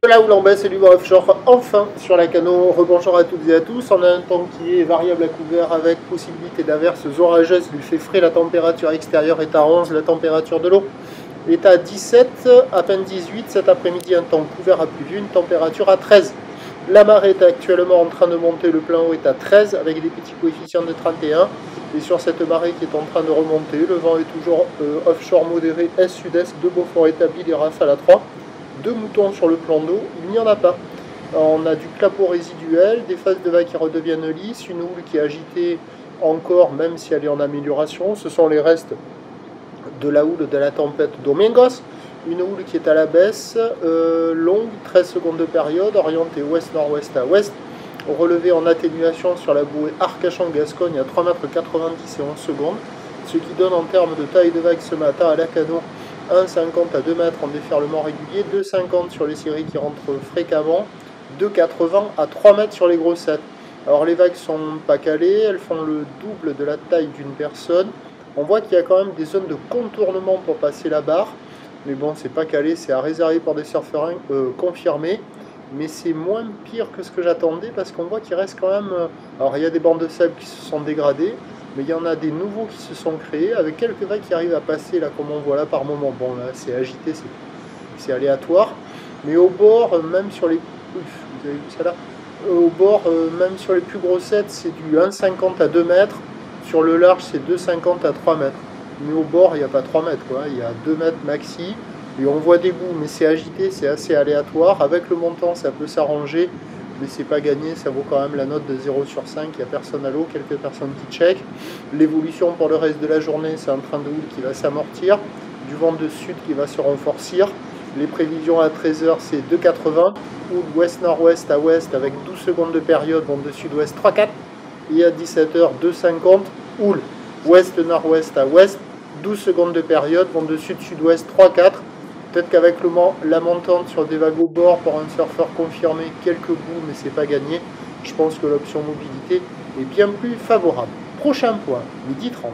Là où l'on baisse et du vent offshore enfin sur la Cano. Rebonjour à toutes et à tous. On a un temps qui est variable à couvert avec possibilité d'averses orageuses. Il fait frais, la température extérieure est à 11, la température de l'eau est à 17, à peine 18. Cet après-midi, un temps couvert à pluvieux, une température à 13. La marée est actuellement en train de monter, le plein eau est à 13 avec des petits coefficients de 31. Et sur cette marée qui est en train de remonter, le vent est toujours offshore modéré est-sud-est, de Beaufort établi, des rafales à 3. Deux moutons sur le plan d'eau, il n'y en a pas. Alors, on a du clapot résiduel, des phases de vagues qui redeviennent lisses, une houle qui est agitée encore, même si elle est en amélioration. Ce sont les restes de la houle de la tempête Domingos. Une houle qui est à la baisse, longue, 13 secondes de période, orientée ouest-nord-ouest à ouest. Relevé en atténuation sur la bouée Arcachon-Gascogne à 3,90 m et 11 secondes. Ce qui donne en termes de taille de vague ce matin à la Cano 1,50 à 2 mètres en déferlement régulier, 2,50 sur les séries qui rentrent fréquemment, 2,80 à 3 mètres sur les grossettes. Alors les vagues sont pas calées, elles font le double de la taille d'une personne. On voit qu'il y a quand même des zones de contournement pour passer la barre. Mais bon, c'est pas calé, c'est à réserver pour des surfeurs confirmés. Mais c'est moins pire que ce que j'attendais parce qu'on voit qu'il reste quand même... alors il y a des bandes de sable qui se sont dégradées. Mais il y en a des nouveaux qui se sont créés, avec quelques vagues qui arrivent à passer, là, comme on voit là, par moment. Bon, là, c'est agité, c'est aléatoire. Mais au bord, même sur les... Ouf, vous avez vu ça là? Au bord, même sur les plus grossettes, c'est du 1,50 à 2 mètres. Sur le large, c'est 2,50 à 3 mètres. Mais au bord, il n'y a pas 3 mètres, quoi. Il y a 2 mètres maxi. Et on voit des bouts, mais c'est agité, c'est assez aléatoire. Avec le montant, ça peut s'arranger. Mais c'est pas gagné, ça vaut quand même la note de 0 sur 5, il n'y a personne à l'eau, quelques personnes qui check. L'évolution pour le reste de la journée, c'est un train de houle qui va s'amortir, du vent de sud qui va se renforcer. Les prévisions à 13 h, c'est 2,80, houle ouest-nord-ouest à ouest avec 12 secondes de période, vent de sud-ouest 3,4. Et à 17 h, 2,50, houle ouest-nord-ouest à ouest, 12 secondes de période, vent de sud-sud-ouest 3,4. Peut-être qu'avec la montante sur des vagues au bord pour un surfeur confirmé, quelques bouts, mais c'est pas gagné. Je pense que l'option mobilité est bien plus favorable. Prochain point, 12h30.